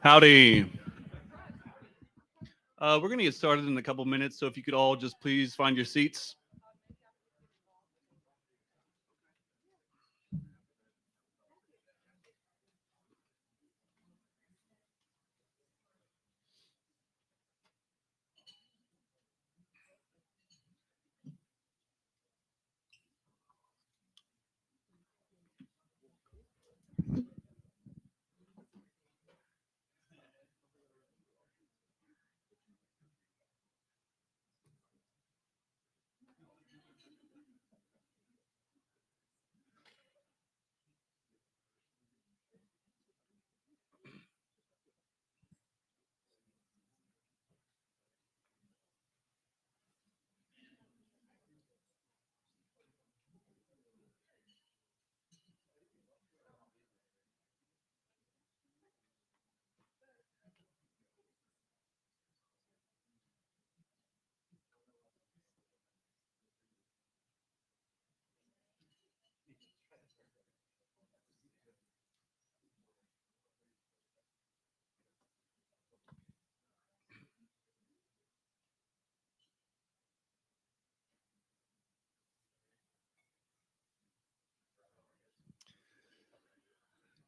Howdy. We're going to get started in a couple minutes, so if you could all just please find your seats.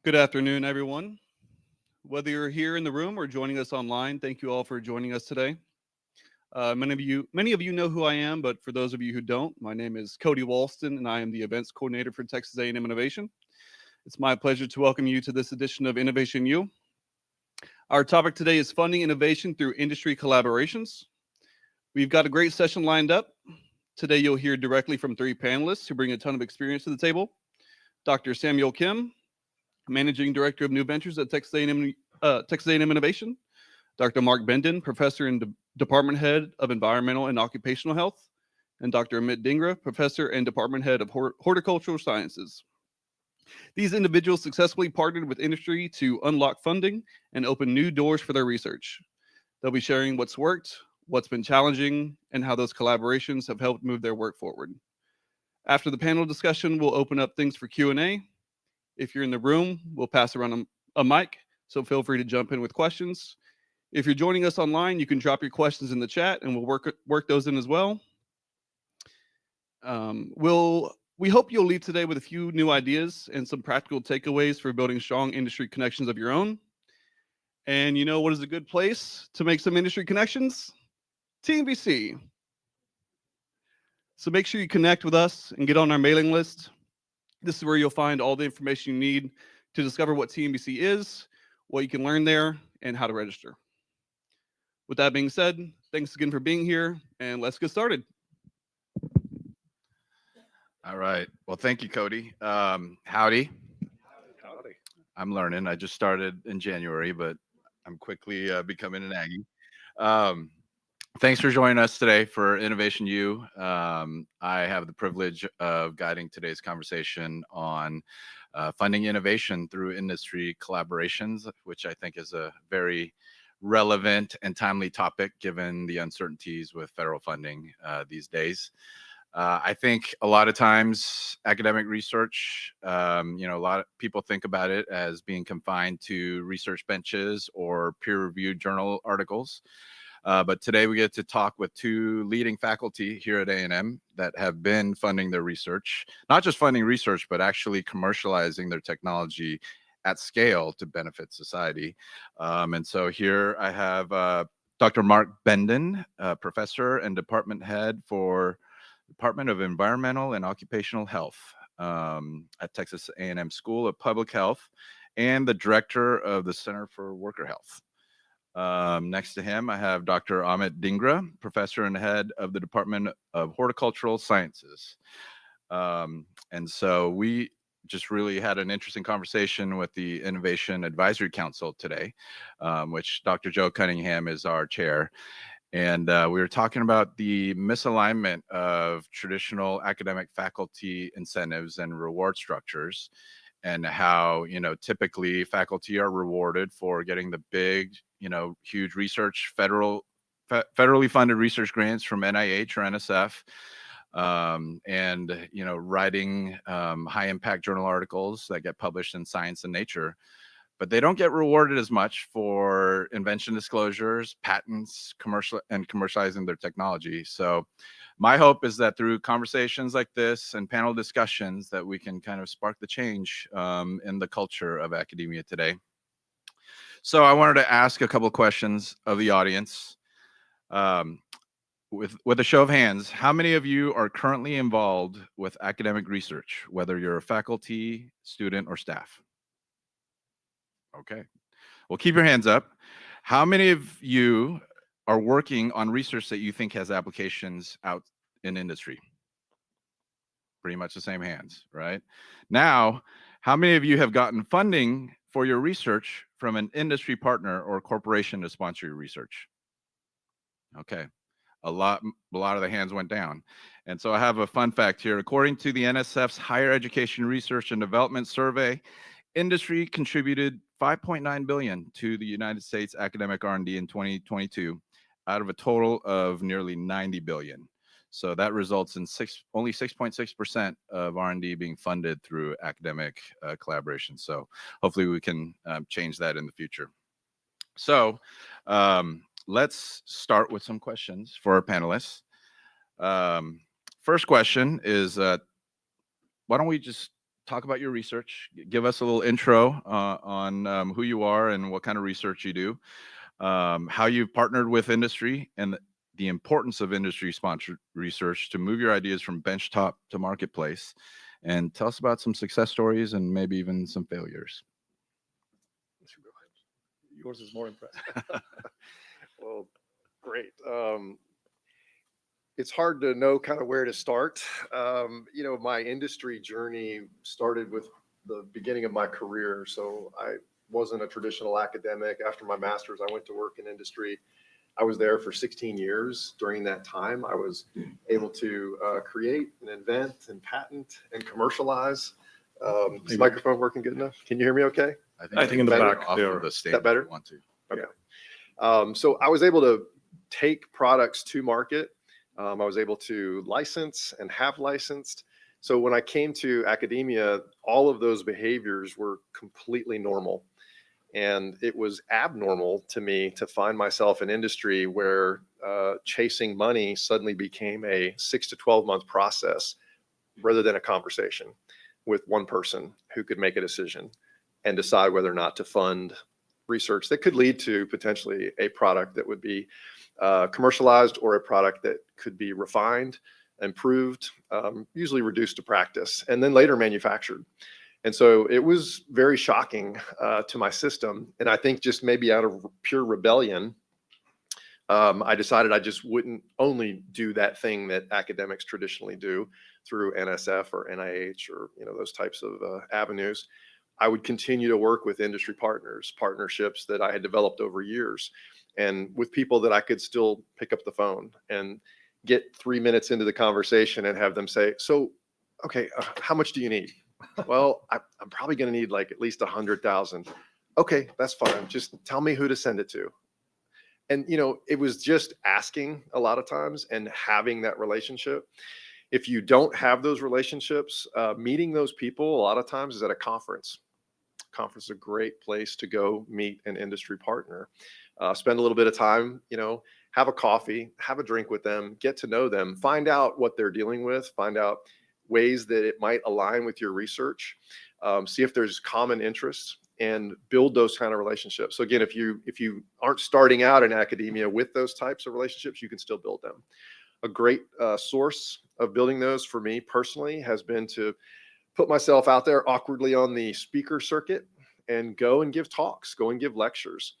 Good afternoon, everyone. Whether you're here in the room or joining us online, thank you all for joining us today. Many of you know who I am, but for those of you who don't, my name is Cody Walston, and I am the events coordinator for Texas A&M Innovation. It's my pleasure to welcome you to this edition of Innovation U. Our topic today is funding innovation through industry collaborations. We've got a great session lined up. Today, you'll hear directly from three panelists who bring a ton of experience to the table. Dr. Samuel Kim, Managing Director of New Ventures at Texas A&M Innovation. Dr. Mark Benden, Professor and Department Head of Environmental and Occupational Health. And Dr. Amit Dhingra, Professor and Department Head of Horticultural Sciences. These individuals successfully partnered with industry to unlock funding and open new doors for their research. They'll be sharing what's worked, what's been challenging, and how those collaborations have helped move their work forward. After the panel discussion, we'll open up things for Q&A. If you're in the room, we'll pass around a mic, so feel free to jump in with questions. If you're joining us online, you can drop your questions in the chat, and we'll work those in as well. We hope you'll leave today with a few new ideas and some practical takeaways for building strong industry connections of your own. And you know what is a good place to make some industry connections? TNVC. So make sure you connect with us and get on our mailing list. This is where you'll find all the information you need to discover what TNVC is, what you can learn there, and how to register. With that being said, thanks again for being here, and let's get started. All right. Well, thank you, Cody. Howdy. Howdy. I'm learning. I just started in January, but I'm quickly becoming an Aggie. Thanks for joining us today for Innovation U. I have the privilege of guiding today's conversation on funding innovation through industry collaborations, which I think is a very relevant and timely topic given the uncertainties with federal funding these days. I think a lot of times academic research, a lot of people think about it as being confined to research benches or peer-reviewed journal articles. But today we get to talk with two leading faculty here at A&M that have been funding their research, not just funding research, but actually commercializing their technology at scale to benefit society. And so here I have Dr. Mark Benden, professor and department head for Department of Environmental and Occupational Health at Texas A&M School of Public Health and the director of the Center for Worker Health. Next to him, I have Dr. Amit Dhingra, professor and head of the Department of Horticultural Sciences. And so we just really had an interesting conversation with the Innovation Advisory Council today, which Dr. Joe Cunningham is our chair. And we were talking about the misalignment of traditional academic faculty incentives and reward structures, and how, typically faculty are rewarded for getting the big, huge research, federally funded research grants from NIH or NSF, and, writing high impact journal articles that get published in Science and Nature. but they don't get rewarded as much for invention disclosures, patents, commercializing their technology. So my hope is that through conversations like this and panel discussions that we can kind of spark the change in the culture of academia today. So I wanted to ask a couple of questions of the audience. With a show of hands, how many of you are currently involved with academic research, whether you're a faculty, student, or staff? Okay, well, keep your hands up. How many of you are working on research that you think has applications out in industry? Pretty much the same hands, right? Now, how many of you have gotten funding for your research from an industry partner or corporation to sponsor your research? Okay, a lot of the hands went down. And so I have a fun fact here. According to the NSF's Higher Education Research and Development Survey, industry contributed $5.9 billion to the United States academic R&D in 2022 out of a total of nearly $90 billion. So that results in only 6.6% of R&D being funded through academic collaboration. So hopefully we can change that in the future. So let's start with some questions for our panelists. First question is, why don't we just talk about your research, give us a little intro on who you are and what kind of research you do, how you've partnered with industry, and the importance of industry-sponsored research to move your ideas from benchtop to marketplace, and tell us about some success stories and maybe even some failures. Yours is more impressive. Well, great. It's hard to know kind of where to start. My industry journey started with the beginning of my career. So I wasn't a traditional academic. After my master's, I went to work in industry. I was there for 16 years. During that time, I was able to create and invent and patent and commercialize. Is the microphone working good enough? Can you hear me okay? I think in the back off they of are. the stage. Is that better? If you want to. Okay. So I was able to take products to market. I was able to license and have licensed. So when I came to academia, all of those behaviors were completely normal. And it was abnormal to me to find myself in industry where chasing money suddenly became a 6 to 12 month process rather than a conversation with one person who could make a decision and decide whether or not to fund research that could lead to potentially a product that would be commercialized or a product that could be refined, improved, usually reduced to practice, and then later manufactured. And so it was very shocking to my system. And I think just maybe out of pure rebellion, I decided I just wouldn't only do that thing that academics traditionally do through NSF or NIH or those types of avenues. I would continue to work with industry partnerships that I had developed over years, and with people that I could still pick up the phone and get 3 minutes into the conversation and have them say, so, okay, how much do you need? Well, I'm probably going to need like at least 100,000. Okay, that's fine. Just tell me who to send it to. And, it was just asking a lot of times and having that relationship. If you don't have those relationships, meeting those people a lot of times is at a conference. Conference is a great place to go meet an industry partner. Spend a little bit of time, have a coffee, have a drink with them, get to know them, find out what they're dealing with, find out ways that it might align with your research, see if there's common interests, and build those kind of relationships. So again, if you aren't starting out in academia with those types of relationships, you can still build them. A great source of building those for me personally has been to put myself out there awkwardly on the speaker circuit and go and give talks, go and give lectures.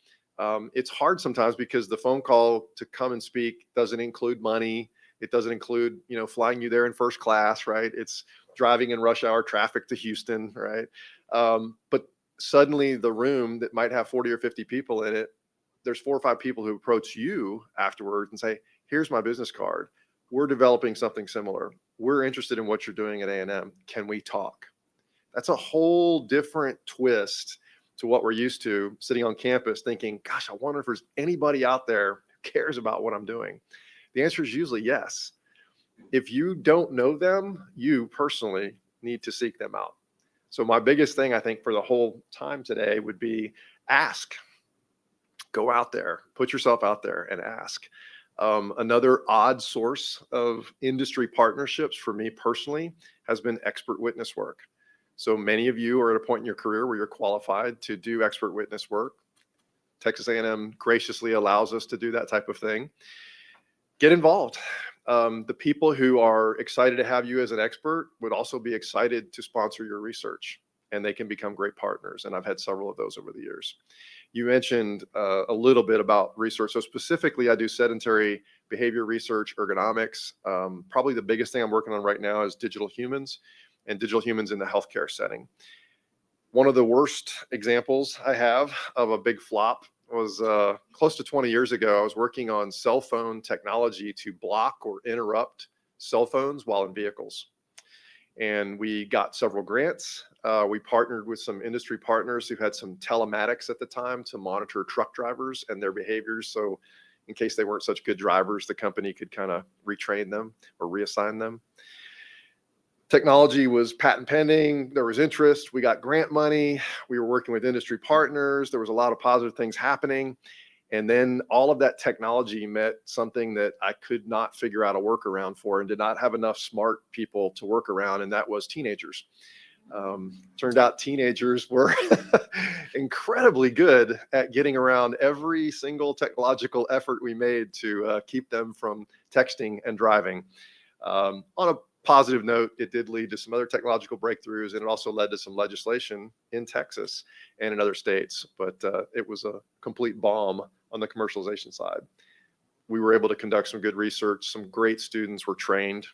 It's hard sometimes because the phone call to come and speak doesn't include money. It doesn't include, flying you there in first class, right? It's driving in rush hour traffic to Houston, right? But suddenly the room that might have 40 or 50 people in it, there's 4 or 5 people who approach you afterwards and say, here's my business card. We're developing something similar. We're interested in what you're doing at A&M. Can we talk? That's a whole different twist to what we're used to sitting on campus thinking, gosh, I wonder if there's anybody out there who cares about what I'm doing. The answer is usually yes. If you don't know them, you personally need to seek them out. So my biggest thing, I think, for the whole time today would be ask. Go out there, put yourself out there and ask. Another odd source of industry partnerships for me personally has been expert witness work. So many of you are at a point in your career where you're qualified to do expert witness work. Texas A&M graciously allows us to do that type of thing. Get involved. The people who are excited to have you as an expert would also be excited to sponsor your research, and they can become great partners. And I've had several of those over the years. You mentioned a little bit about research. So specifically, I do sedentary behavior research, ergonomics. Probably the biggest thing I'm working on right now is digital humans and digital humans in the healthcare setting. One of the worst examples I have of a big flop was close to 20 years ago. I was working on cell phone technology to block or interrupt cell phones while in vehicles. And we got several grants. We partnered with some industry partners who had some telematics at the time to monitor truck drivers and their behaviors. So in case they weren't such good drivers, the company could kind of retrain them or reassign them. Technology was patent pending. There was interest. We got grant money. We were working with industry partners. There was a lot of positive things happening. And then all of that technology met something that I could not figure out a workaround for and did not have enough smart people to work around, and that was teenagers. Turned out teenagers were incredibly good at getting around every single technological effort we made to keep them from texting and driving. On a positive note, it did lead to some other technological breakthroughs, and it also led to some legislation in Texas and in other states, but it was a complete bomb on the commercialization side. We were able to conduct some good research. Some great students were trained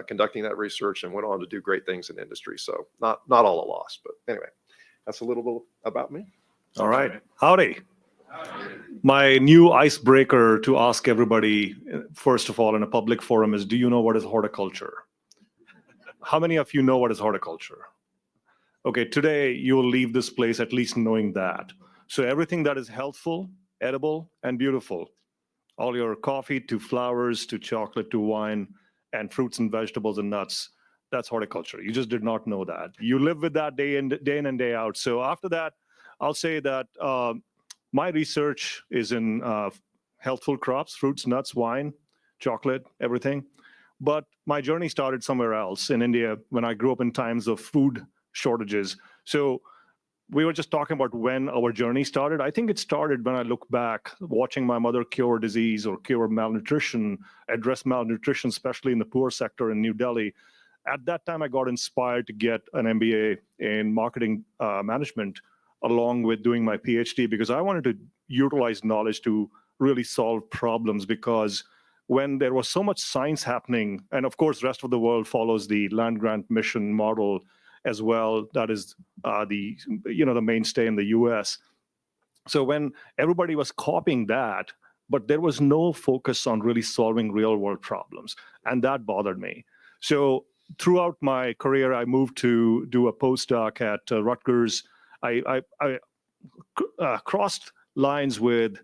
conducting that research and went on to do great things in industry. So not all a loss, but anyway, that's a little bit about me. All right. Howdy. My new icebreaker to ask everybody, first of all, in a public forum is, do you know what is horticulture? How many of you know what is horticulture? Okay, today you will leave this place at least knowing that. So everything that is healthful, edible, and beautiful, all your coffee to flowers to chocolate to wine and fruits and vegetables and nuts, that's horticulture. You just did not know that. You live with that day in and day out. So after that, I'll say that my research is in healthful crops, fruits, nuts, wine, chocolate, everything. But my journey started somewhere else in India when I grew up in times of food shortages. So we were just talking about when our journey started. I think it started when I look back, watching my mother cure disease or cure malnutrition, address malnutrition, especially in the poor sector in New Delhi. At that time, I got inspired to get an MBA in marketing management along with doing my PhD because I wanted to utilize knowledge to really solve problems, because when there was so much science happening, and of course, the rest of the world follows the land grant mission model as well. That is the mainstay in the US. So when everybody was copying that, but there was no focus on really solving real world problems, and that bothered me. So throughout my career, I moved to do a postdoc at Rutgers. I crossed lines with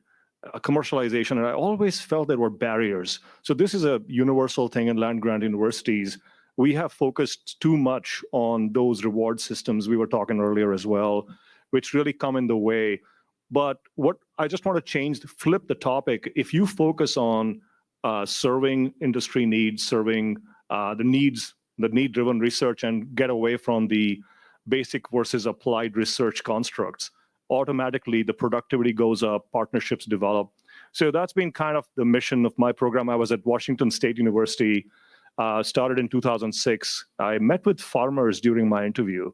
commercialization, and I always felt there were barriers. So this is a universal thing in land grant universities. We have focused too much on those reward systems we were talking earlier as well, which really come in the way. But what I just want to flip the topic. If you focus on serving industry needs, serving the need-driven research, and get away from the basic versus applied research constructs, automatically the productivity goes up, partnerships develop. So that's been kind of the mission of my program. I was at Washington State University, started in 2006. I met with farmers during my interview.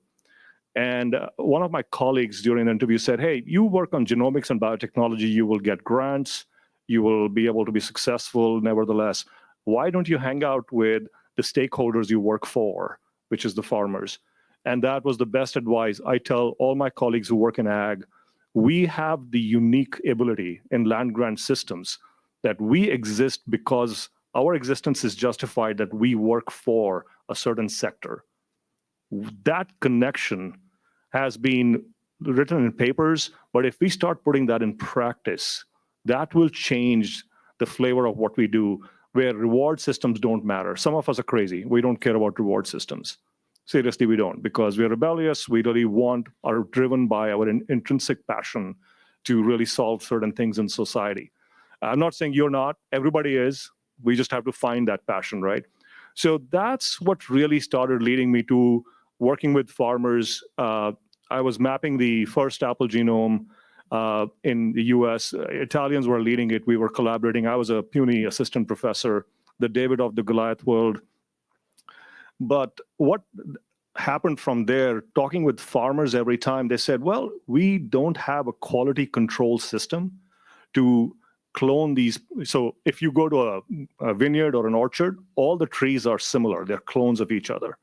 And one of my colleagues during the interview said, hey, you work on genomics and biotechnology, you will get grants, you will be able to be successful. Nevertheless, why don't you hang out with the stakeholders you work for, which is the farmers? And that was the best advice. I tell all my colleagues who work in ag, we have the unique ability in land grant systems that we exist because our existence is justified that we work for a certain sector. That connection has been written in papers, but if we start putting that in practice, that will change the flavor of what we do, where reward systems don't matter. Some of us are crazy. We don't care about reward systems. Seriously, we don't, because we're rebellious. We really are driven by our intrinsic passion to really solve certain things in society. I'm not saying you're not. Everybody is. We just have to find that passion, right? So that's what really started leading me to working with farmers. I was mapping the first apple genome in the US. Italians were leading it. We were collaborating. I was a puny assistant professor, the David of the Goliath world. But what happened from there, talking with farmers every time, they said, well, we don't have a quality control system to clone these. So if you go to a vineyard or an orchard, all the trees are similar. They're clones of each other.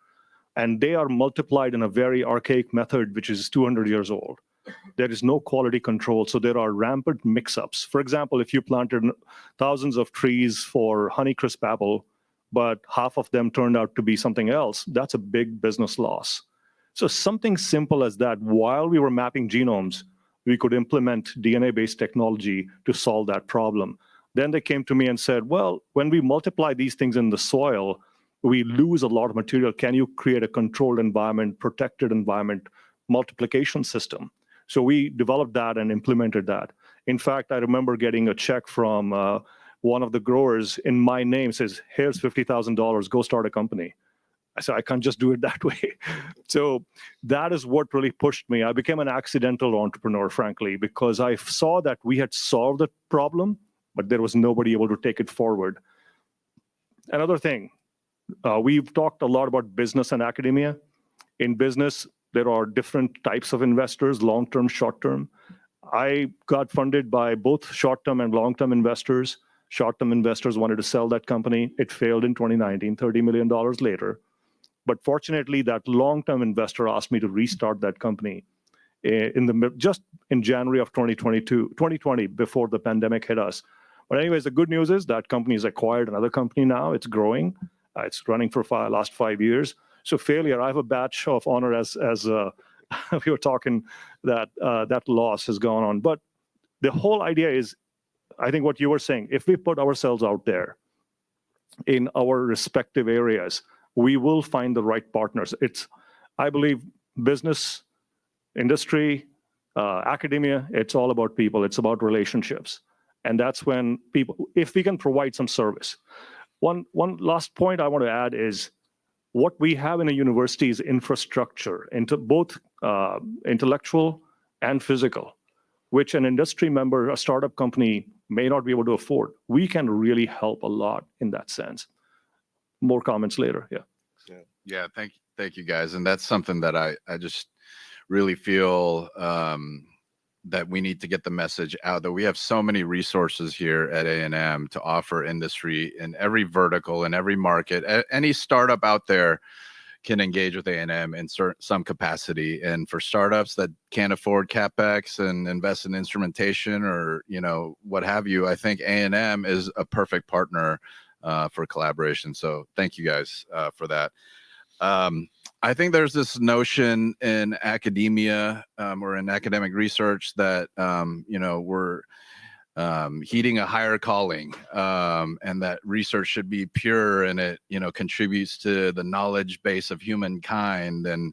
And they are multiplied in a very archaic method, which is 200 years old. There is no quality control. So there are rampant mix-ups. For example, if you planted thousands of trees for Honeycrisp apple, but half of them turned out to be something else, that's a big business loss. So something simple as that, while we were mapping genomes, we could implement DNA-based technology to solve that problem. Then they came to me and said, well, when we multiply these things in the soil, we lose a lot of material. Can you create a controlled environment, protected environment, multiplication system? So we developed that and implemented that. In fact, I remember getting a check from one of the growers in my name, says, here's $50,000, go start a company. I said, I can't just do it that way. So that is what really pushed me. I became an accidental entrepreneur, frankly, because I saw that we had solved the problem, but there was nobody able to take it forward. Another thing, we've talked a lot about business and academia. In business, there are different types of investors, long-term, short-term. I got funded by both short-term and long-term investors. Short-term investors wanted to sell that company. It failed in 2019, $30 million later. But fortunately, that long-term investor asked me to restart that company just in January of 2020, before the pandemic hit us. But anyways, the good news is that company has acquired another company now. It's growing. It's running for last 5 years. So failure, I have a badge of honor as we were talking, that loss has gone on. But the whole idea is, I think what you were saying, if we put ourselves out there in our respective areas, we will find the right partners. I believe, business, industry, academia, it's all about people. It's about relationships. And that's when people, if we can provide some service. One last point I want to add is, what we have in a university is infrastructure, into both intellectual and physical, which an industry member, a startup company, may not be able to afford. We can really help a lot in that sense. More comments later. Yeah. Thank you guys. And that's something that I just really feel that we need to get the message out, that we have so many resources here at A&M to offer industry in every vertical, in every market. Any startup out there can engage with A&M in some capacity. And for startups that can't afford CapEx and invest in instrumentation or, what have you, I think A&M is a perfect partner for collaboration. So thank you guys for that. I think there's this notion in academia or in academic research that, we're heeding a higher calling, and that research should be pure, and it, contributes to the knowledge base of humankind, and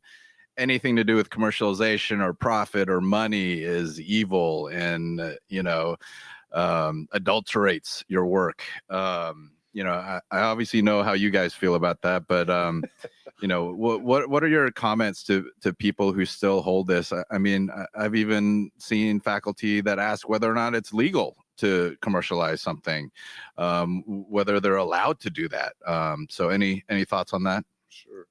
anything to do with commercialization or profit or money is evil and, adulterates your work. I obviously know how you guys feel about that, but what are your comments to people who still hold this? I mean, I've even seen faculty that ask whether or not it's legal to commercialize something, whether they're allowed to do that. So any thoughts on that? Sure.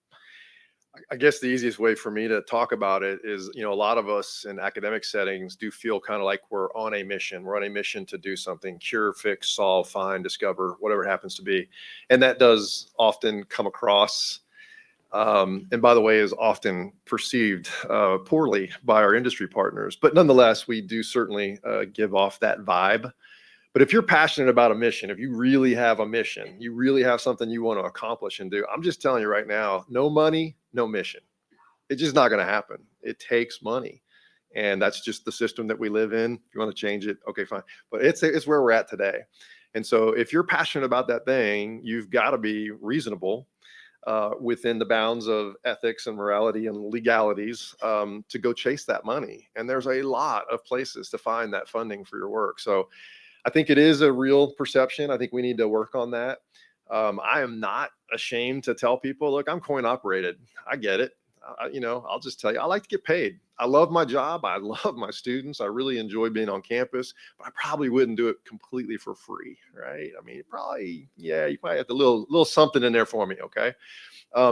I guess the easiest way for me to talk about it is, a lot of us in academic settings do feel kind of like we're on a mission. We're on a mission to do something, cure, fix, solve, find, discover, whatever it happens to be. And that does often come across, and by the way, is often perceived poorly by our industry partners. But nonetheless, we do certainly give off that vibe. But if you're passionate about a mission, if you really have a mission, you really have something you want to accomplish and do, I'm just telling you right now, no money, no mission. It's just not going to happen. It takes money. And that's just the system that we live in. If you want to change it, okay, fine. But it's where we're at today. And so if you're passionate about that thing, you've got to be reasonable. within the bounds of ethics and morality and legalities to go chase that money. And there's a lot of places to find that funding for your work. So I think it is a real perception. I think we need to work on that. I am not ashamed to tell people, look, I'm coin operated. I get it. I'll just tell you, I like to get paid. I love my job. I love my students. I really enjoy being on campus, but I probably wouldn't do it completely for free, right? I mean, you probably have a little something in there for me, okay?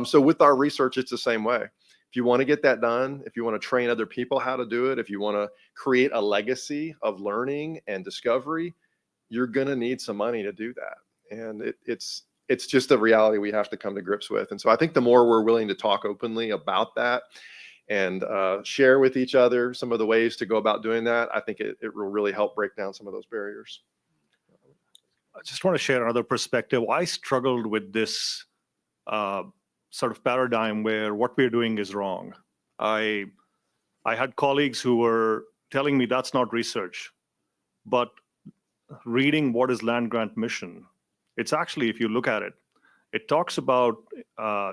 So with our research, it's the same way. If you want to get that done, if you want to train other people how to do it, if you want to create a legacy of learning and discovery, you're going to need some money to do that. And it's just a reality we have to come to grips with. And so I think the more we're willing to talk openly about that and share with each other some of the ways to go about doing that, I think it will really help break down some of those barriers. I just want to share another perspective. I struggled with this sort of paradigm where what we're doing is wrong. I had colleagues who were telling me that's not research, but reading what is land grant mission, it's actually, if you look at it, it talks about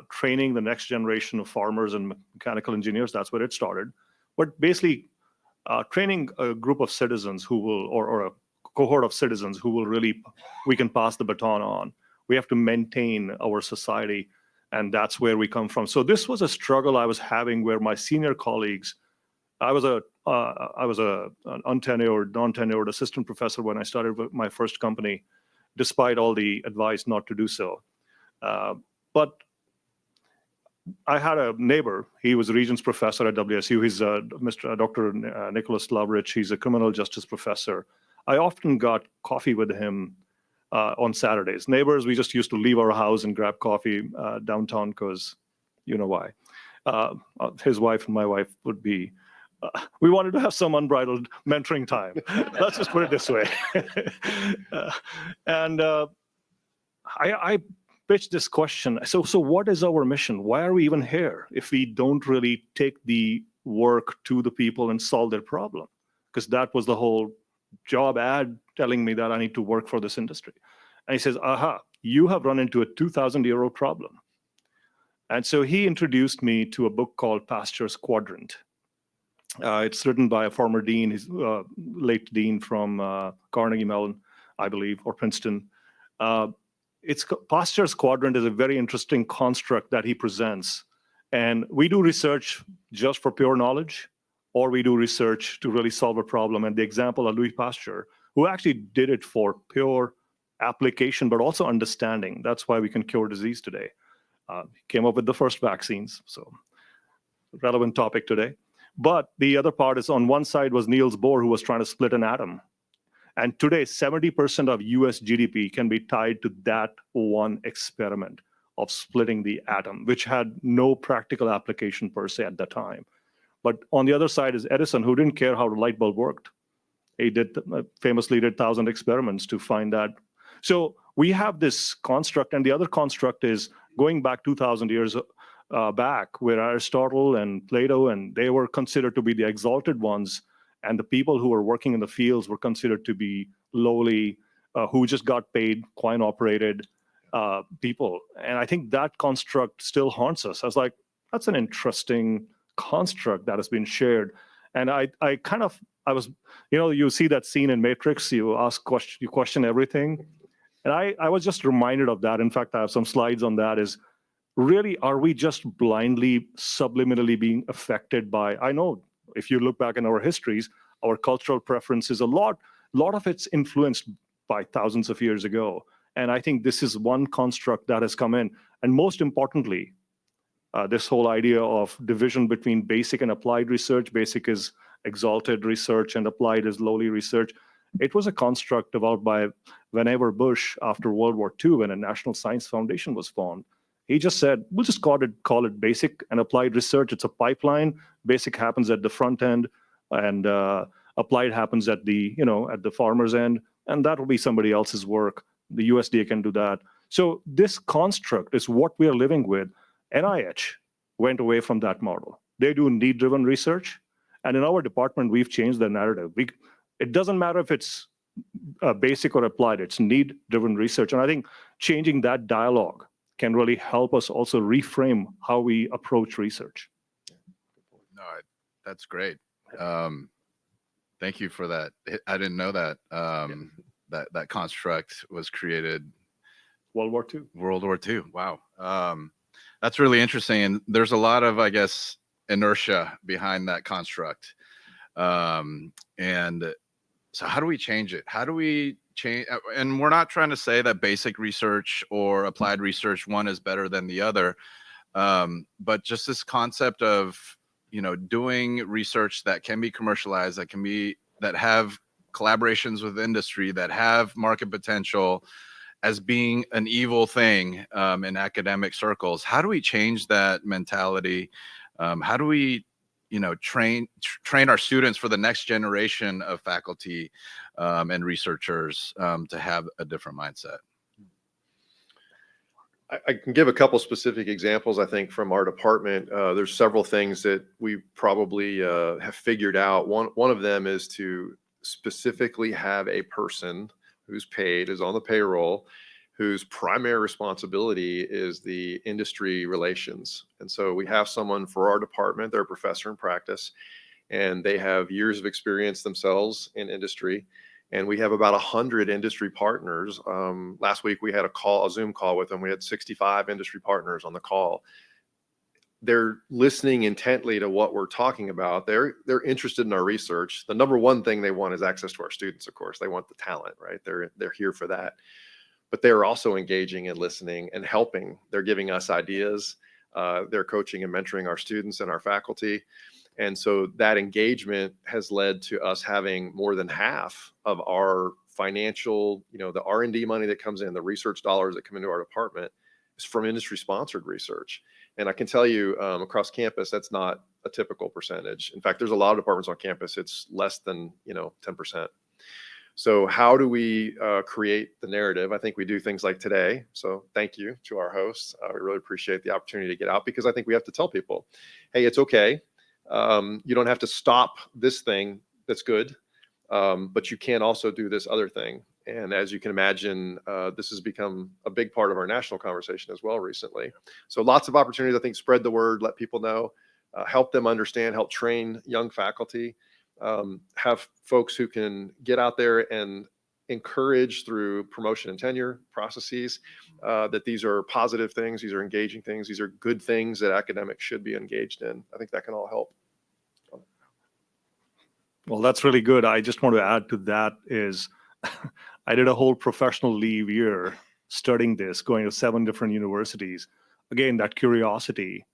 training the next generation of farmers and mechanical engineers. That's where it started. But basically, training a group of citizens who will, or a cohort of citizens who will really, we can pass the baton on. We have to maintain our society, and that's where we come from. So this was a struggle I was having where my senior colleagues, I was an untenured, non-tenured assistant professor when I started with my first company, despite all the advice not to do so. But I had a neighbor. He was a Regents professor at WSU. He's Dr. Nicholas Lovrich. He's a criminal justice professor. I often got coffee with him on Saturdays. Neighbors, we just used to leave our house and grab coffee downtown because you know why. His wife and my wife would be, we wanted to have some unbridled mentoring time. Let's just put it this way. I pitched this question. So what is our mission? Why are we even here if we don't really take the work to the people and solve their problem? Because that was the whole job ad telling me that I need to work for this industry. And he says, aha, you have run into a 2,000-year-old problem. And so he introduced me to a book called Pasture's Quadrant. It's written by a former dean, his late dean from Carnegie Mellon, I believe, or Princeton. Pasture's Quadrant is a very interesting construct that he presents. And we do research just for pure knowledge, or we do research to really solve a problem. And the example of Louis Pasteur, who actually did it for pure application, but also understanding. That's why we can cure disease today. He came up with the first vaccines, so relevant topic today. But the other part is, on one side was Niels Bohr, who was trying to split an atom. And today, 70% of US GDP can be tied to that one experiment of splitting the atom, which had no practical application per se at the time. But on the other side is Edison, who didn't care how the light bulb worked. He famously did 1,000 experiments to find that. So we have this construct, and the other construct is going back 2,000 years back, where Aristotle and Plato, and they were considered to be the exalted ones, and the people who were working in the fields were considered to be lowly, who just got paid, coin-operated people. And I think that construct still haunts us. I was like, that's an interesting construct that has been shared. And I was, you see that scene in Matrix, you question everything. And I was just reminded of that. In fact, I have some slides on that. Is really, are we just blindly, subliminally being affected by, I know if you look back in our histories, our cultural preferences, a lot of it's influenced by thousands of years ago. And I think this is one construct that has come in. And most importantly, this whole idea of division between basic and applied research. Basic is exalted research and applied is lowly research. It was a construct developed by Vannevar Bush after World War II, when a National Science Foundation was formed. He just said, we'll just call it basic and applied research. It's a pipeline. Basic happens at the front end, and applied happens at the farmer's end, and that will be somebody else's work. The USDA can do that. So this construct is what we are living with. NIH went away from that model. They do need-driven research, and in our department, we've changed the narrative. It doesn't matter if it's basic or applied, it's need-driven research. And I think changing that dialogue can really help us also reframe how we approach research. No, that's great. Thank you for that. I didn't know that that construct was created World War II. World War II. Wow. That's really interesting. And there's a lot of, I guess, inertia behind that construct. And so how do we change it? How do we change? And we're not trying to say that basic research or applied research, one is better than the other. But just this concept of, doing research that can be commercialized, that have collaborations with industry, that have market potential, as being an evil thing in academic circles. How do we change that mentality? How do we, train our students for the next generation of faculty and researchers to have a different mindset? I can give a couple specific examples, I think, from our department. There's several things that we probably have figured out. One of them is to specifically have a person who's paid, is on the payroll, whose primary responsibility is the industry relations. And so we have someone for our department, they're a professor in practice, and they have years of experience themselves in industry. And we have about 100 industry partners. Last week we had a Zoom call with them. We had 65 industry partners on the call. They're listening intently to what we're talking about. They're interested in our research. The number one thing they want is access to our students, of course. They want the talent, right? They're here for that. But they're also engaging and listening and helping. They're giving us ideas. They're coaching and mentoring our students and our faculty. And so that engagement has led to us having more than half of our financial, the R&D money that comes in, the research dollars that come into our department is from industry sponsored research. And I can tell you across campus, that's not a typical percentage. In fact, there's a lot of departments on campus. It's less than, 10%. So how do we create the narrative? I think we do things like today. So thank you to our hosts. We really appreciate the opportunity to get out, because I think we have to tell people, hey, it's okay. You don't have to stop this thing that's good, but you can also do this other thing. And as you can imagine, this has become a big part of our national conversation as well recently. So lots of opportunities, I think, spread the word, let people know, help them understand, help train young faculty, have folks who can get out there and encourage through promotion and tenure processes that these are positive things, these are engaging things, these are good things that academics should be engaged in. I think that can all help. Well, that's really good. I just want to add to that is I did a whole professional leave year studying this, going to 7 different universities. Again, that curiosity.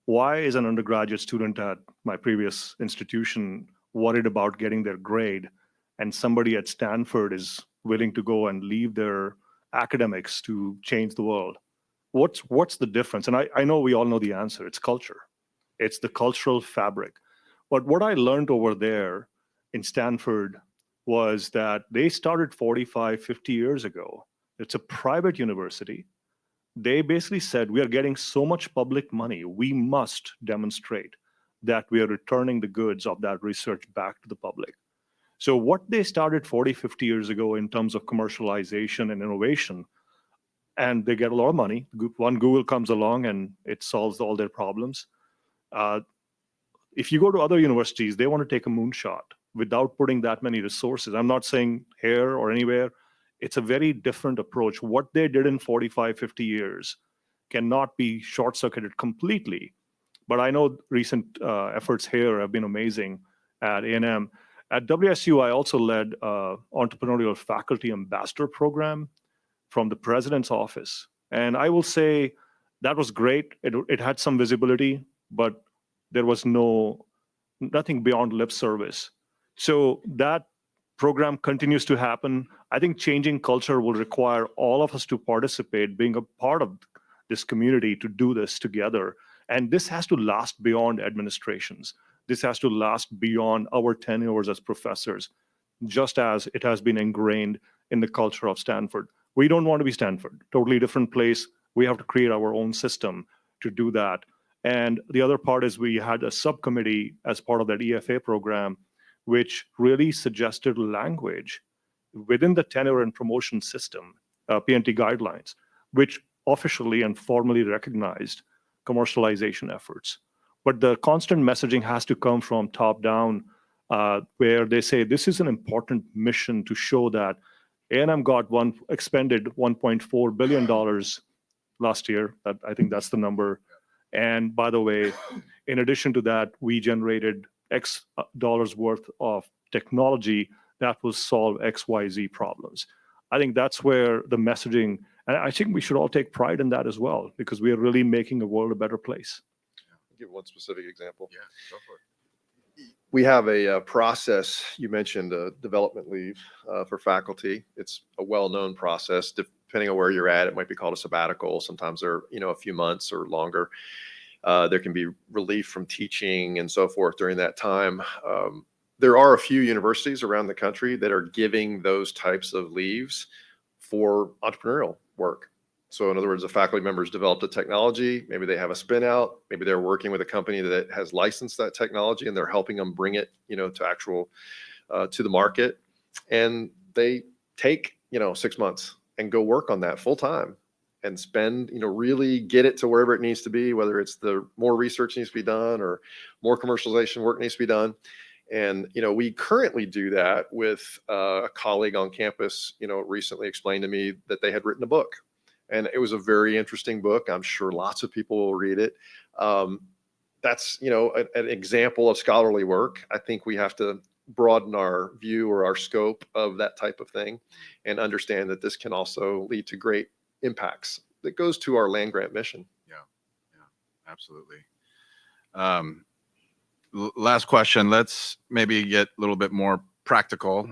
Why is an undergraduate student at my previous institution worried about getting their grade, and somebody at Stanford is willing to go and leave their academics to change the world? What's the difference? And I know we all know the answer. It's culture. It's the cultural fabric. But what I learned over there in Stanford was that they started 45, 50 years ago. It's a private university. They basically said, we are getting so much public money, we must demonstrate that we are returning the goods of that research back to the public. So what they started 40, 50 years ago in terms of commercialization and innovation, and they get a lot of money. One Google comes along and it solves all their problems. If you go to other universities, they want to take a moonshot without putting that many resources. I'm not saying here or anywhere. It's a very different approach. What they did in 45, 50 years cannot be short-circuited completely. But I know recent efforts here have been amazing at A&M. At WSU, I also led entrepreneurial faculty ambassador program from the president's office. And I will say that was great. It had some visibility, but there was nothing beyond lip service. So that program continues to happen. I think changing culture will require all of us to participate, being a part of this community to do this together. And this has to last beyond administrations. This has to last beyond our tenures as professors, just as it has been ingrained in the culture of Stanford. We don't want to be Stanford, totally different place. We have to create our own system to do that. And the other part is we had a subcommittee as part of that EFA program, which really suggested language within the tenure and promotion system, P&T guidelines, which officially and formally recognized commercialization efforts. But the constant messaging has to come from top down, where they say this is an important mission to show that A&M expended $1.4 billion last year. I think that's the number. And by the way, in addition to that, we generated X dollars worth of technology that will solve XYZ problems. I think that's where the messaging, and I think we should all take pride in that as well, because we are really making the world a better place. I'll give one specific example. Yeah, go for it. We have a process. You mentioned a development leave for faculty. It's a well-known process. Depending on where you're at, it might be called a sabbatical. Sometimes they're, a few months or longer. There can be relief from teaching and so forth during that time. There are a few universities around the country that are giving those types of leaves for entrepreneurial work. So in other words, the faculty members developed a technology, maybe they have a spin out, maybe they're working with a company that has licensed that technology and they're helping them bring it, to the market. And they take, 6 months and go work on that full time and spend, really get it to wherever it needs to be, whether it's the more research needs to be done or more commercialization work needs to be done. And, we currently do that with a colleague on campus, recently explained to me that they had written a book. And it was a very interesting book. I'm sure lots of people will read it. That's, an example of scholarly work. I think we have to broaden our view or our scope of that type of thing and understand that this can also lead to great impacts that goes to our land grant mission. Yeah, absolutely. Last question. Let's maybe get a little bit more practical.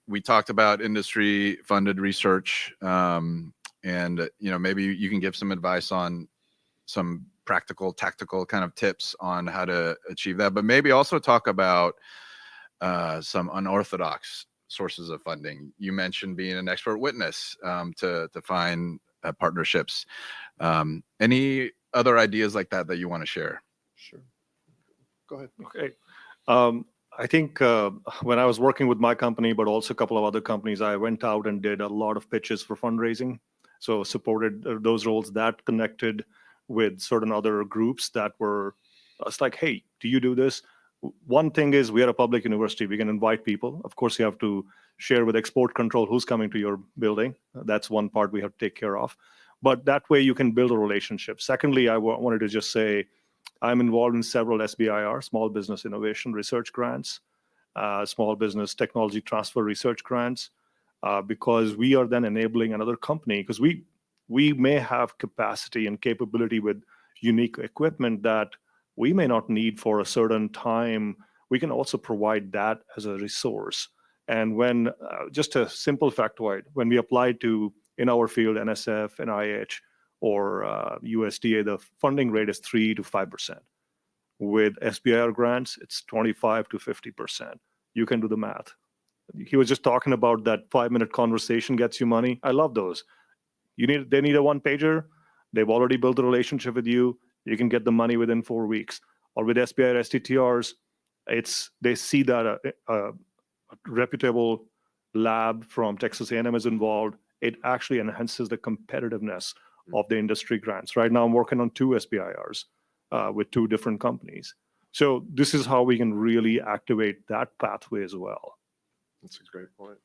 We talked about industry funded research, and maybe you can give some advice on some practical, tactical kind of tips on how to achieve that, but maybe also talk about some unorthodox sources of funding. You mentioned being an expert witness to find partnerships. Any other ideas like that you want to share? Sure. Go ahead. Okay. I think when I was working with my company, but also a couple of other companies, I went out and did a lot of pitches for fundraising. So supported those roles that connected with certain other groups that were, it's like, hey, do you do this? One thing is we are a public university. We can invite people. Of course, you have to share with export control who's coming to your building. That's one part we have to take care of. But that way you can build a relationship. Secondly, I wanted to just say, I'm involved in several SBIR, Small Business Innovation Research Grants, Small Business Technology Transfer Research Grants, because we are then enabling another company, because we may have capacity and capability with unique equipment that we may not need for a certain time. We can also provide that as a resource. And when, just a simple factoid, when we applied to, in our field, NSF, NIH, or USDA, the funding rate is 3 to 5%. With SBIR grants, it's 25 to 50%. You can do the math. He was just talking about that 5-minute conversation gets you money. I love those. They need a one-pager. They've already built a relationship with you. You can get the money within 4 weeks. Or with SBIR STTRs, they see that a reputable lab from Texas A&M is involved. It actually enhances the competitiveness of the industry grants. Right now, I'm working on 2 SBIRs with 2 different companies. So this is how we can really activate that pathway as well. That's a great point.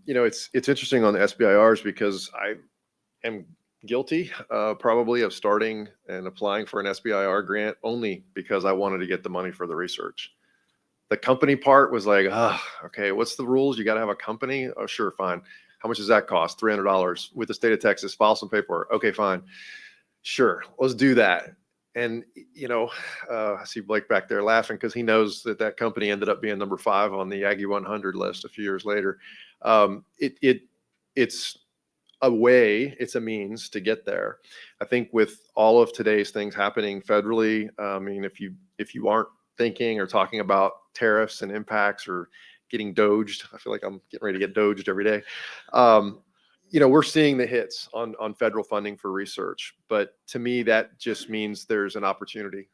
It's interesting on the SBIRs because I am guilty probably of starting and applying for an SBIR grant only because I wanted to get the money for the research. The company part was like, okay, what's the rules? You got to have a company? Oh, sure, fine. How much does that cost? $300 with the state of Texas. File some paperwork. Okay, fine. Sure, let's do that. And, I see Blake back there laughing because he knows that company ended up being number 5 on the Aggie 100 list a few years later. It's a way, it's a means to get there. I think with all of today's things happening federally, if you aren't thinking or talking about tariffs and impacts or getting doged, I feel like I'm getting ready to get doged every day. We're seeing the hits on federal funding for research, but to me, that just means there's an opportunity.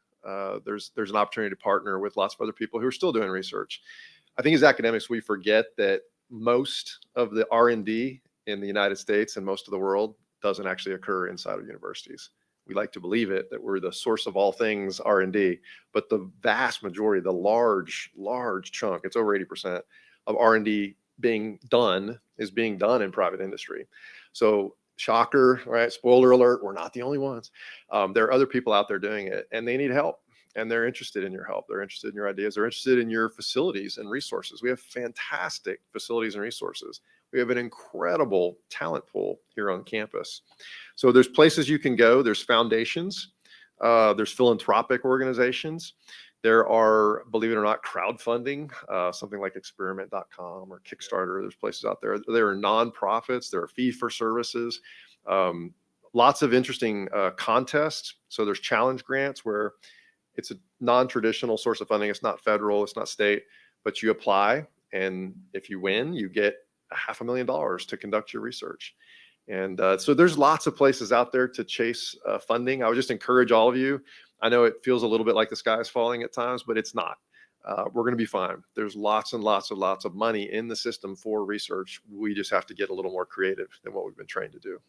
There's an opportunity to partner with lots of other people who are still doing research. I think as academics, we forget that most of the R&D in the United States and most of the world doesn't actually occur inside of universities. We like to believe it, that we're the source of all things R&D, but the vast majority, the large chunk, it's over 80% of R&D being done is being done in private industry. So shocker, right? Spoiler alert, we're not the only ones. There are other people out there doing it, and they need help, and they're interested in your help. They're interested in your ideas. They're interested in your facilities and resources. We have fantastic facilities and resources. We have an incredible talent pool here on campus. So there's places you can go. There's foundations. There's philanthropic organizations. There are, believe it or not, crowdfunding, something like experiment.com or Kickstarter. There's places out there. There are nonprofits. There are fee-for-services. Lots of interesting contests. So there's challenge grants where it's a non-traditional source of funding. It's not federal. It's not state. But you apply, and if you win, you get $500,000 to conduct your research. And so there's lots of places out there to chase funding. I would just encourage all of you. I know it feels a little bit like the sky is falling at times, but it's not. We're going to be fine. There's lots and lots of money in the system for research. We just have to get a little more creative than what we've been trained to do.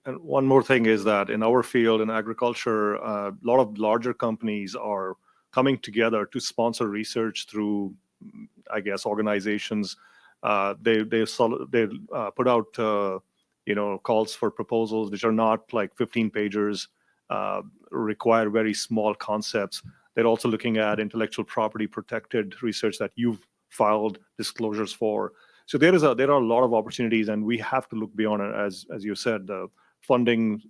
And one more thing is that in our field, in agriculture, a lot of larger companies are coming together to sponsor research through, I guess, organizations. They put out calls for proposals which are not like 15 pagers, require very small concepts. They're also looking at intellectual property protected research that you've filed disclosures for. So there are a lot of opportunities, and we have to look beyond it. As you said, the funding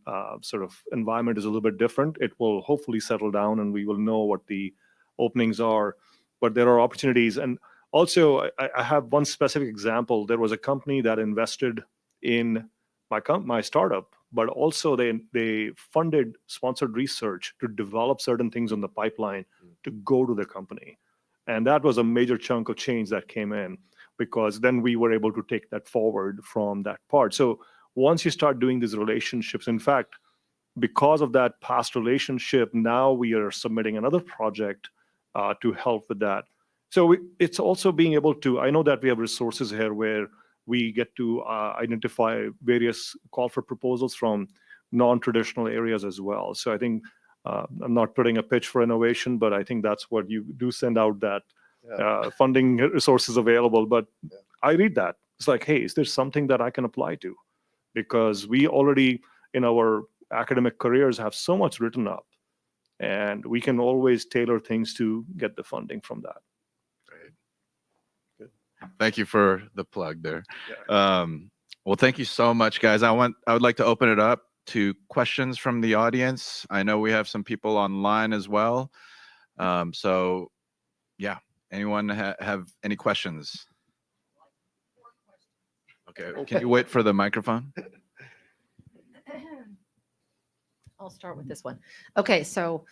sort of environment is a little bit different. It will hopefully settle down, and we will know what the openings are. But there are opportunities. And also, I have one specific example. There was a company that invested in my startup, but also they funded sponsored research to develop certain things on the pipeline to go to the company. And that was a major chunk of change that came in, because then we were able to take that forward from that part. So once you start doing these relationships, in fact, because of that past relationship, now we are submitting another project to help with that. So it's also being able to, I know that we have resources here where we get to identify various call for proposals from non-traditional areas as well. So I think I'm not putting a pitch for innovation, but I think that's what you do, send out that funding resources available. But I read that. It's like, hey, is there something that I can apply to? Because we already, in our academic careers, have so much written up, and we can always tailor things to get the funding from that. Thank you for the plug there. Well, thank you so much, guys. I would like to open it up to questions from the audience. I know we have some people online as well. So yeah, anyone have any questions? Okay, can you wait for the microphone? I'll start with this one. Okay, so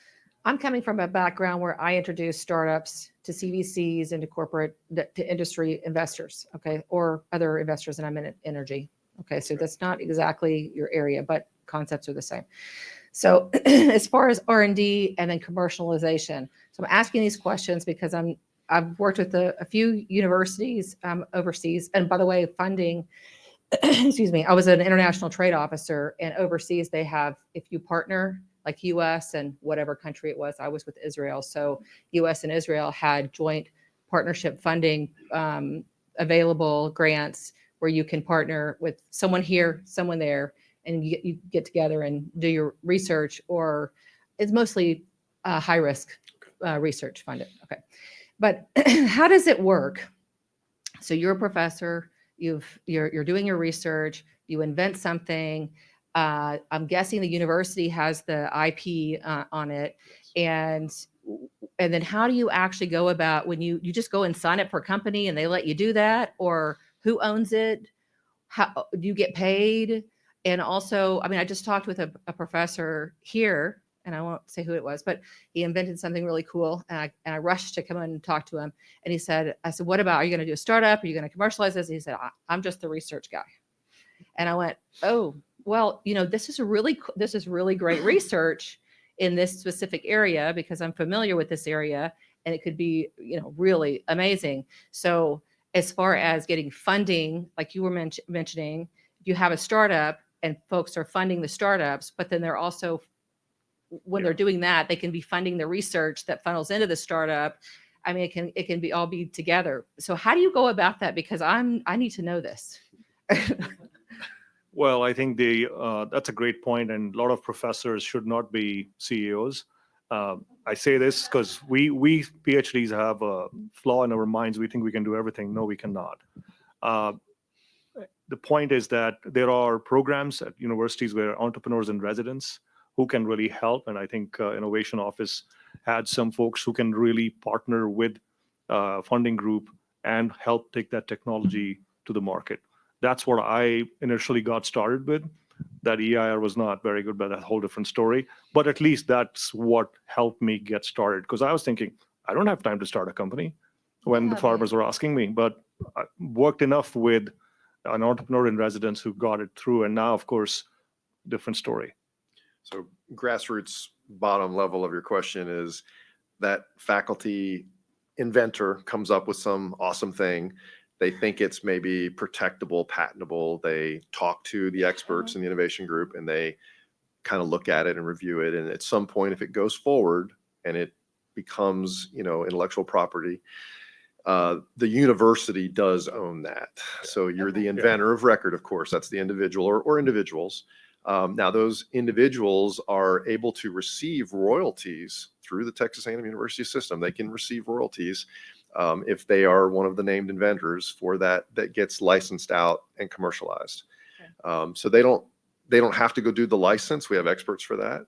I'm coming from a background where I introduce startups to CVCs and to industry investors, okay, or other investors, and I'm in energy. Okay, so that's not exactly your area, but concepts are the same. So as far as R&D and then commercialization, so I'm asking these questions because I've worked with a few universities overseas, and by the way, funding. Excuse me, I was an international trade officer, and overseas they have, if you partner, like US and whatever country it was, I was with Israel. So US and Israel had joint partnership funding available, grants where you can partner with someone here, someone there, and you get together and do your research, or it's mostly high risk research funded. Okay. But how does it work? So you're a professor, you're doing your research, you invent something. I'm guessing the university has the IP on it, and then how do you actually go about when you just go and sign up for a company and they let you do that, or who owns it? How do you get paid? And also, I mean, I just talked with a professor here, and I won't say who it was, but he invented something really cool, and I rushed to come in and talk to him, and he said, I said, what about, are you going to do a startup? Are you going to commercialize this? And he said, I'm just the research guy. And I went, oh, well, this is really great research in this specific area, because I'm familiar with this area, and it could be, really amazing. So as far as getting funding, like you were mentioning, you have a startup and folks are funding the startups, but then they're also, when they're doing that, they can be funding the research that funnels into the startup. I mean, it can be all be together. So how do you go about that? Because I need to know this. Well, I think that's a great point, and a lot of professors should not be CEOs. I say this because we PhDs have a flaw in our minds. We think we can do everything. No, we cannot. The point is that there are programs at universities where entrepreneurs in residence who can really help, and I think Innovation Office had some folks who can really partner with funding group and help take that technology to the market. That's what I initially got started with. That EIR was not very good, but that's a whole different story. But at least that's what helped me get started, because I was thinking, I don't have time to start a company when the farmers were asking me, but I worked enough with an entrepreneur in residence who got it through. And now, of course, different story. So grassroots bottom level of your question is that faculty inventor comes up with some awesome thing. They think it's maybe protectable, patentable. They talk to the experts in the innovation group and they kind of look at it and review it. And at some point, if it goes forward and it becomes, intellectual property, the university does own that. So you're the inventor of record, of course. That's the individual or individuals. Now, those individuals are able to receive royalties through the Texas A&M University System. They can receive royalties if they are one of the named inventors for that gets licensed out and commercialized. Okay. So they don't have to go do the license. We have experts for that.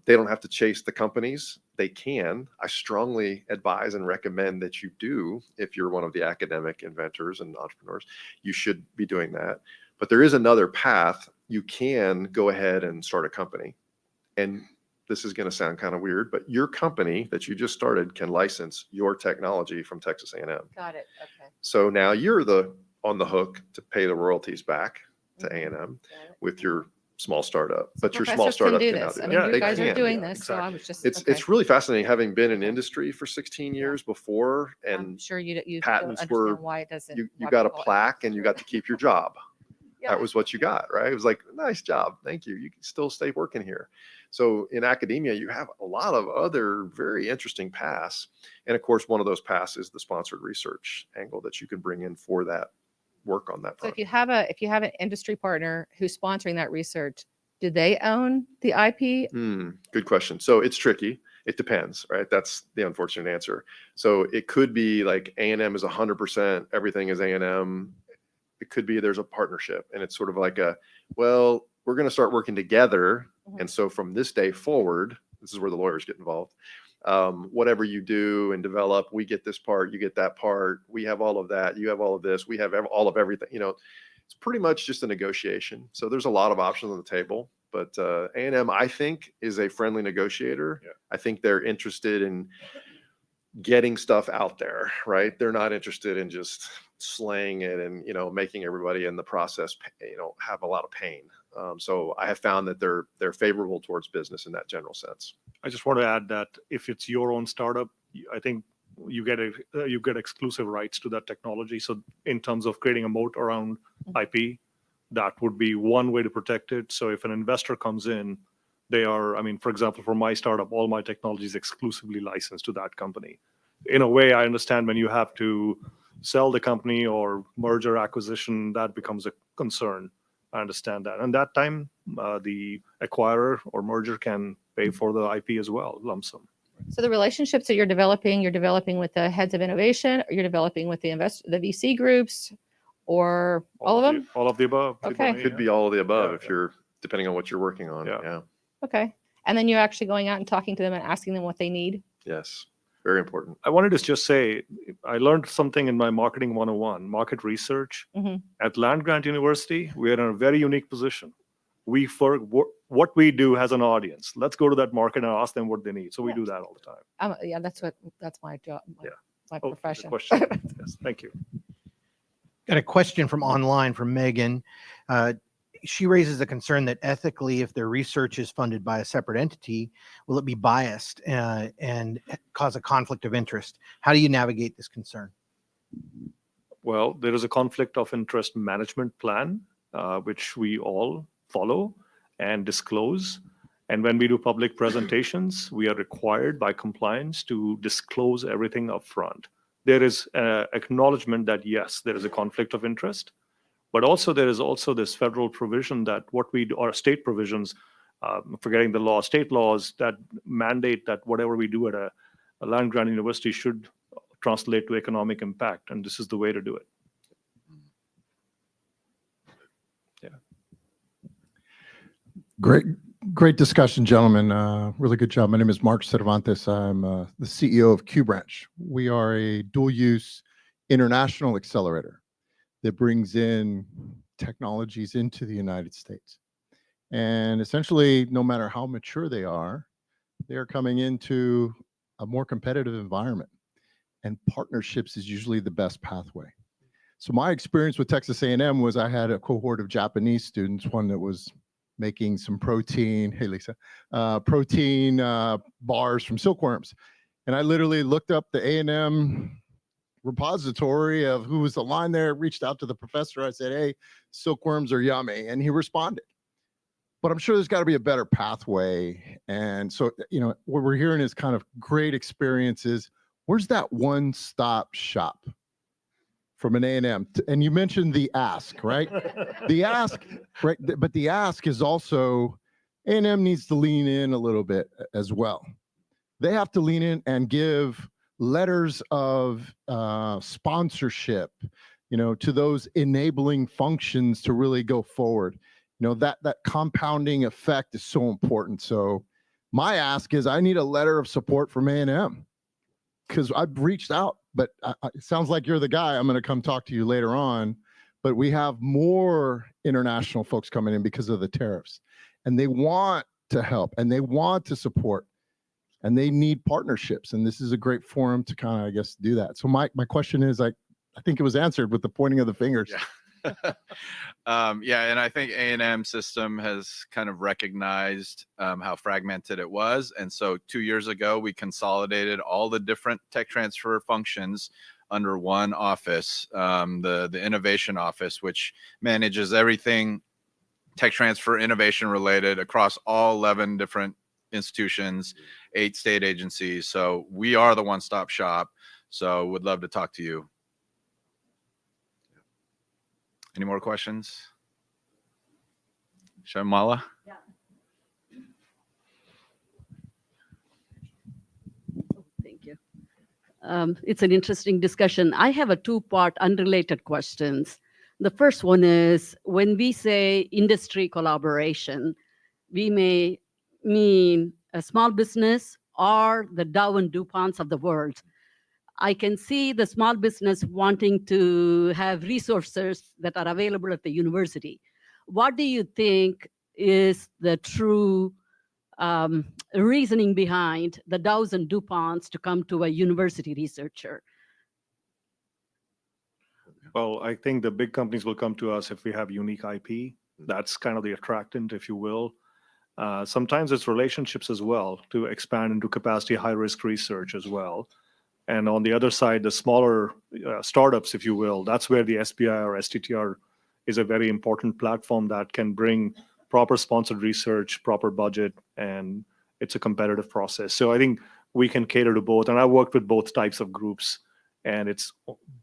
They don't have to chase the companies. They can. I strongly advise and recommend that you do. If you're one of the academic inventors and entrepreneurs, you should be doing that. But there is another path. You can go ahead and start a company. And this is going to sound kind of weird, but your company that you just started can license your technology from Texas A&M. Got it. Okay. So now you're on the hook to pay the royalties back to A&M with your small startup. So but your small startup can now do I that. mean, you guys are doing this, so I was just It's really fascinating having been in industry for 16 years before, and I'm sure you patents don't were understand why it doesn't. you got a plaque and you got to keep your job. That was what you got, right? It was like, nice job, thank you. You can still stay working here. So in academia, you have a lot of other very interesting paths. And of course, one of those paths is the sponsored research angle that you can bring in for that work on that So front. if you have an industry partner who's sponsoring that research, do they own the IP? Good question. So it's tricky. It depends, right? That's the unfortunate answer. So it could be like A&M is 100%, everything is A&M. It could be there's a partnership and it's sort of like we're going to start working together. And so from this day forward, this is where the lawyers get involved. Whatever you do and develop, we get this part, you get that part. We have all of that. You have all of this. We have all of everything. It's pretty much just a negotiation. So there's a lot of options on the table. But A&M, I think, is a friendly negotiator. Yeah. I think they're interested in getting stuff out there, right? They're not interested in just slaying it and, making everybody in the process, have a lot of pain. So I have found that they're favorable towards business in that general sense. I just want to add that if it's your own startup, I think you get exclusive rights to that technology. So in terms of creating a moat around IP, that would be one way to protect it. So if an investor comes in, for example, for my startup, all my technology is exclusively licensed to that company. In a way, I understand when you have to sell the company or merger acquisition, that becomes a concern. I understand that. And that time, the acquirer or merger can pay for the IP as well, lump sum. So the relationships that you're developing with the heads of innovation, or you're developing with the VC groups, or all of them? All of the above. Okay. Could be all of the above if you're, depending on what you're working on. Yeah. Okay. And then you're actually going out and talking to them and asking them what they need? Yes. Very important. I wanted to just say, I learned something in my marketing 101, market research. At Land Grant University, we are in a very unique position. What we do has an audience. Let's go to that market and ask them what they need. So we do that all the time. That's my job, my Oh, profession. question. Yes, thank you. Got a question from online from Megan. She raises a concern that ethically, if their research is funded by a separate entity, will it be biased and cause a conflict of interest? How do you navigate this concern? Well, there is a conflict of interest management plan, which we all follow and disclose. And when we do public presentations, we are required by compliance to disclose everything up front. There is acknowledgement that, yes, there is a conflict of interest, but also there is also this federal provision that what we do, or state provisions, forgetting the law, state laws that mandate that whatever we do at a land-grant university should translate to economic impact, and this is the way to do it. Yeah. Great discussion, gentlemen. Really good job. My name is Mark Cervantes. I'm the CEO of QBranch. We are a dual-use international accelerator that brings in technologies into the United States. And essentially, no matter how mature they are coming into a more competitive environment. And partnerships is usually the best pathway. So my experience with Texas A&M was I had a cohort of Japanese students, one that was making some protein, hey Lisa, protein bars from silkworms. And I literally looked up the A&M repository of who was the line there, reached out to the professor. I said, hey, silkworms are yummy. And he responded. But I'm sure there's got to be a better pathway. And so, what we're hearing is kind of great experiences. Where's that one-stop shop from an A&M? And you mentioned the ask, right? The ask, right? But the ask is also, A&M needs to lean in a little bit as well. They have to lean in and give letters of sponsorship, to those enabling functions to really go forward. That compounding effect is so important. So my ask is I need a letter of support from A&M because I've reached out, but it sounds like you're the guy. I'm going to come talk to you later on, but we have more international folks coming in because of the tariffs, and they want to help and they want to support and they need partnerships. And this is a great forum to kind of, I guess, do that. So my question is, I think it was answered with the pointing of the fingers. Yeah. And I think A&M system has kind of recognized how fragmented it was. And so 2 years ago, we consolidated all the different tech transfer functions under one office, the innovation office, which manages everything tech transfer innovation related across all 11 different institutions, 8 state agencies. So we are the one-stop shop. So would love to talk to you. Any more questions? Shamala? Yeah. Thank you. It's an interesting discussion. I have a two-part unrelated questions. The first one is, when we say industry collaboration, we may mean a small business or the Dow and DuPonts of the world. I can see the small business wanting to have resources that are available at the university. What do you think is the true reasoning behind the Dows and DuPonts to come to a university researcher? Well, I think the big companies will come to us if we have unique IP. That's kind of the attractant, if you will. Sometimes it's relationships as well to expand into capacity high-risk research as well. And on the other side, the smaller startups, if you will, that's where the SBI or STTR is a very important platform that can bring proper sponsored research, proper budget, and it's a competitive process. So I think we can cater to both. And I worked with both types of groups, and it's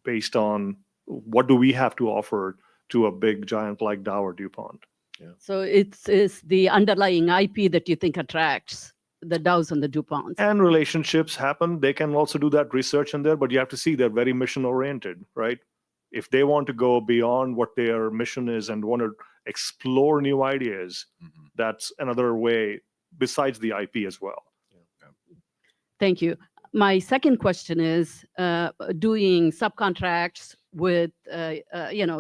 based on what do we have to offer to a big giant like Dow or DuPont. Yeah. So it's the underlying IP that you think attracts the Dows and the DuPonts. And relationships happen. They can also do that research in there, but you have to see they're very mission oriented, right? If they want to go beyond what their mission is and want to explore new ideas, that's another way besides the IP as well. Thank you. My second question is doing subcontracts with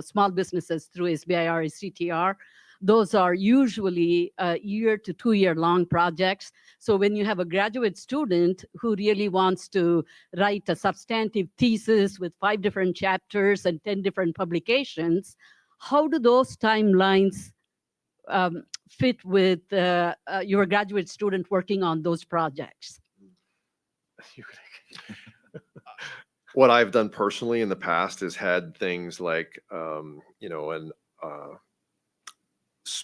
small businesses through SBI or STTR. Those are usually 1 to 2 year long projects. So when you have a graduate student who really wants to write a substantive thesis with 5 different chapters and 10 different publications, how do those timelines fit with your graduate student working on those projects? What I've done personally in the past is had things like,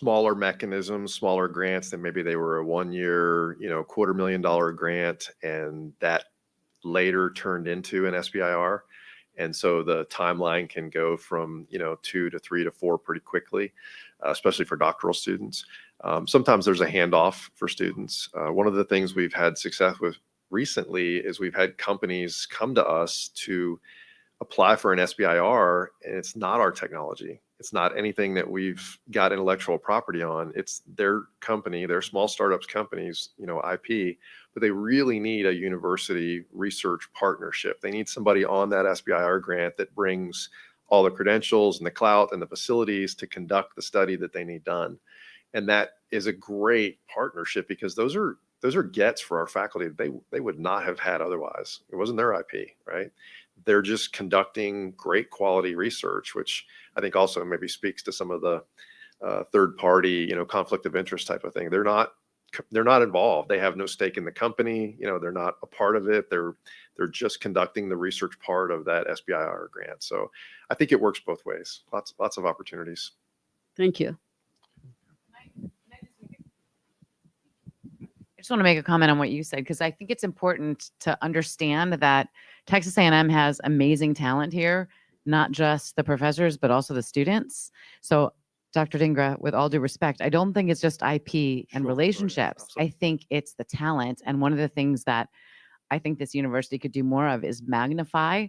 smaller mechanisms, smaller grants, then maybe they were a 1-year, $250,000 grant, and that later turned into an SBIR. And so the timeline can go from, 2 to 3 to 4 pretty quickly, especially for doctoral students. Sometimes there's a handoff for students. One of the things we've had success with recently is we've had companies come to us to apply for an SBIR, and it's not our technology. It's not anything that we've got intellectual property on. It's their company, their small startups companies, IP, but they really need a university research partnership. They need somebody on that SBIR grant that brings all the credentials and the clout and the facilities to conduct the study that they need done. And that is a great partnership because those are gets for our faculty that they would not have had otherwise. It wasn't their IP, right? They're just conducting great quality research, which I think also maybe speaks to some of the third party, conflict of interest type of thing. They're not involved. They have no stake in the company. They're not a part of it. They're just conducting the research part of that SBIR grant. So I think it works both ways. Lots of opportunities. Thank you. I just want to make a comment on what you said, because I think it's important to understand that Texas A&M has amazing talent here, not just the professors, but also the students. So Dr. Dhingra, with all due respect, I don't think it's just IP and relationships. I think it's the talent. And one of the things that I think this university could do more of is magnify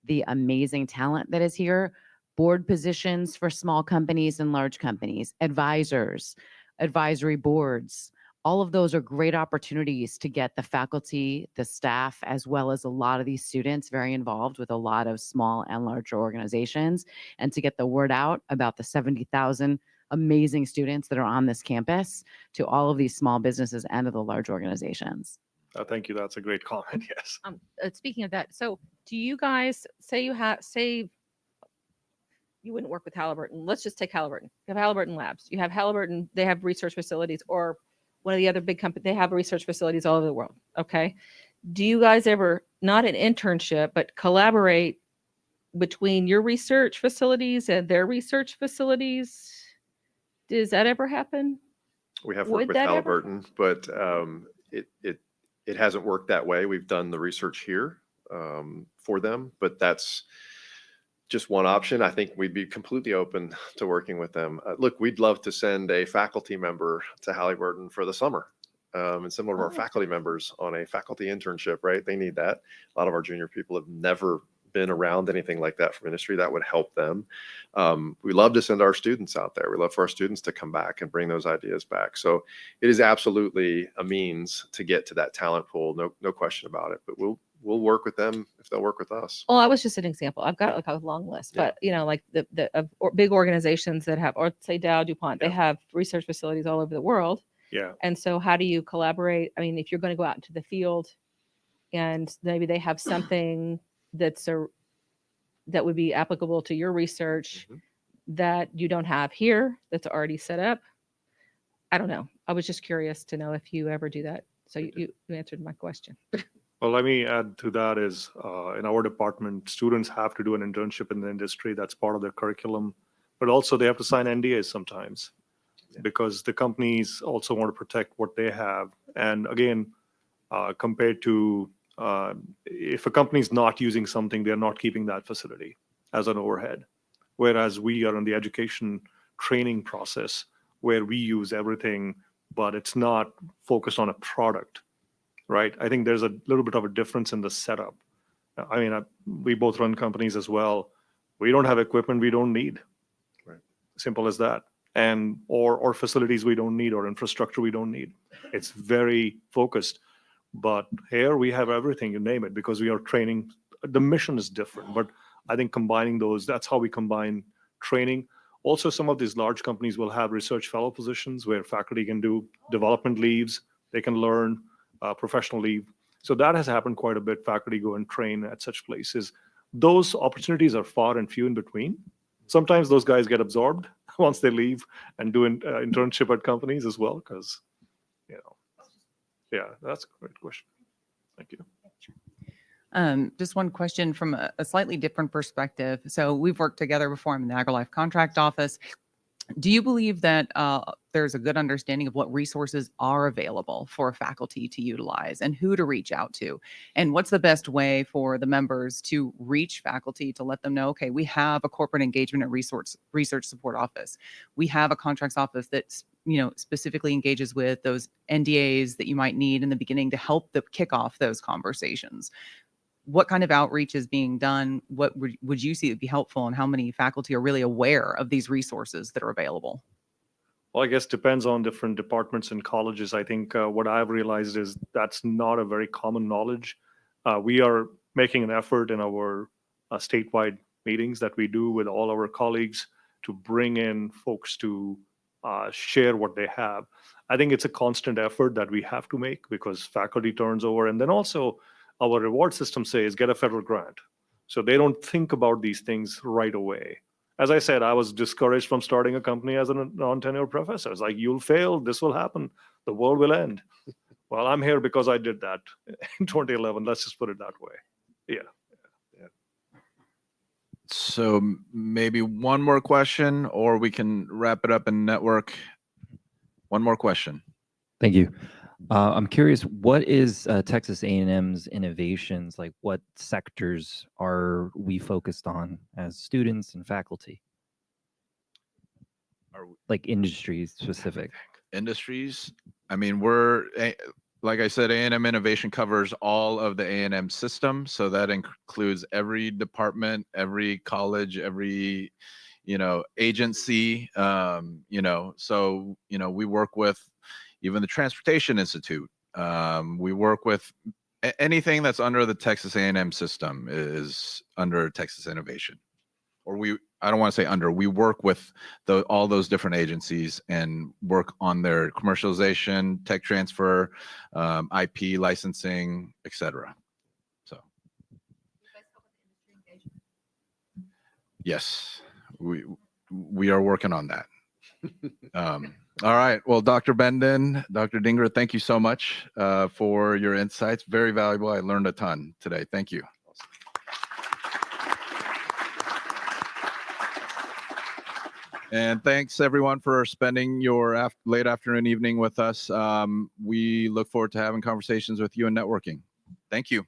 the amazing talent that is here. Board positions for small companies and large companies, advisors, advisory boards. All of those are great opportunities to get the faculty, the staff, as well as a lot of these students very involved with a lot of small and larger organizations, and to get the word out about the 70,000 amazing students that are on this campus to all of these small businesses and to the large organizations. Thank you. That's a great comment. Yes. Speaking of that, so do you guys say you wouldn't work with Halliburton? Let's just take Halliburton. You have Halliburton Labs. You have Halliburton. They have research facilities, or one of the other big companies, they have research facilities all over the world. Okay. Do you guys ever, not an internship, but collaborate between your research facilities and their research facilities? Does that ever happen? We have worked with Halliburton, but it hasn't worked that way. We've done the research here for them, but that's just one option. I think we'd be completely open to working with them. Look, we'd love to send a faculty member to Halliburton for the summer and send one of our faculty members on a faculty internship, right? They need that. A lot of our junior people have never been around anything like that from industry. That would help them. We love to send our students out there. We love for our students to come back and bring those ideas back. So it is absolutely a means to get to that talent pool. No question about it, but we'll work with them if they'll work with us. Oh, I was just an example. I've got like a long list, but like big organizations that have, or say Dow, DuPont, they have research facilities all over the world. Yeah. And so how do you collaborate? I mean, if you're going to go out into the field and maybe they have something that would be applicable to your research that you don't have here, that's already set up. I don't know. I was just curious to know if you ever do that. So you answered my question. Well, let me add to that is in our department, students have to do an internship in the industry. That's part of their curriculum, but also they have to sign NDAs sometimes because the companies also want to protect what they have. And again, compared to if a company is not using something, they're not keeping that facility as an overhead. Whereas we are in the education training process where we use everything, but it's not focused on a product. Right. I think there's a little bit of a difference in the setup. I mean, we both run companies as well. We don't have equipment we don't need. Right. Simple as that. And or facilities we don't need or infrastructure we don't need. It's very focused. But here we have everything, you name it, because we are training. The mission is different. But I think combining those, that's how we combine training. Also, some of these large companies will have research fellow positions where faculty can do development leaves. They can learn. Professional leave. So that has happened quite a bit. Faculty go and train at such places. Those opportunities are far and few in between. Sometimes those guys get absorbed once they leave and do an internship at companies as well, because, yeah, that's a great question. Thank you. Just one question from a slightly different perspective. So we've worked together before. I'm in the AgriLife contract office. Do you believe that there's a good understanding of what resources are available for faculty to utilize and who to reach out to? And what's the best way for the members to reach faculty to let them know, okay, we have a corporate engagement and research support office. We have a contracts office that's, specifically engages with those NDAs that you might need in the beginning to help kick off those conversations. What kind of outreach is being done? What would you see would be helpful, and how many faculty are really aware of these resources that are available? Well, I guess depends on different departments and colleges. I think what I've realized is that's not a very common knowledge. We are making an effort in our statewide meetings that we do with all our colleagues to bring in folks to share what they have. I think it's a constant effort that we have to make because faculty turns over, and then also our reward system says get a federal grant. So they don't think about these things right away. As I said, I was discouraged from starting a company as a non-tenured professor. It's like, you'll fail, this will happen, the world will end. Well, I'm here because I did that in 2011. Let's just put it that way. Yeah. So maybe one more question, or we can wrap it up and network. One more question. Thank you. I'm curious, what is Texas A&M's innovations? Like, what sectors are we focused on as students and faculty? Like industries specific. Industries? I mean, like I said, A&M Innovation covers all of the A&M system. So that includes every department, every college, every, agency, so, we work with even the Transportation Institute. We work with anything that's under the Texas A&M system is under Texas Innovation. Or I don't want to say under, we work with all those different agencies and work on their commercialization, tech transfer, IP licensing, etc. So, yes, we are working on that. All right. Well, Dr. Benden, Dr. Dhingra, thank you so much for your insights. Very valuable. I learned a ton today. Thank you. And thanks everyone for spending your late afternoon, evening with us. We look forward to having conversations with you and networking. Thank you.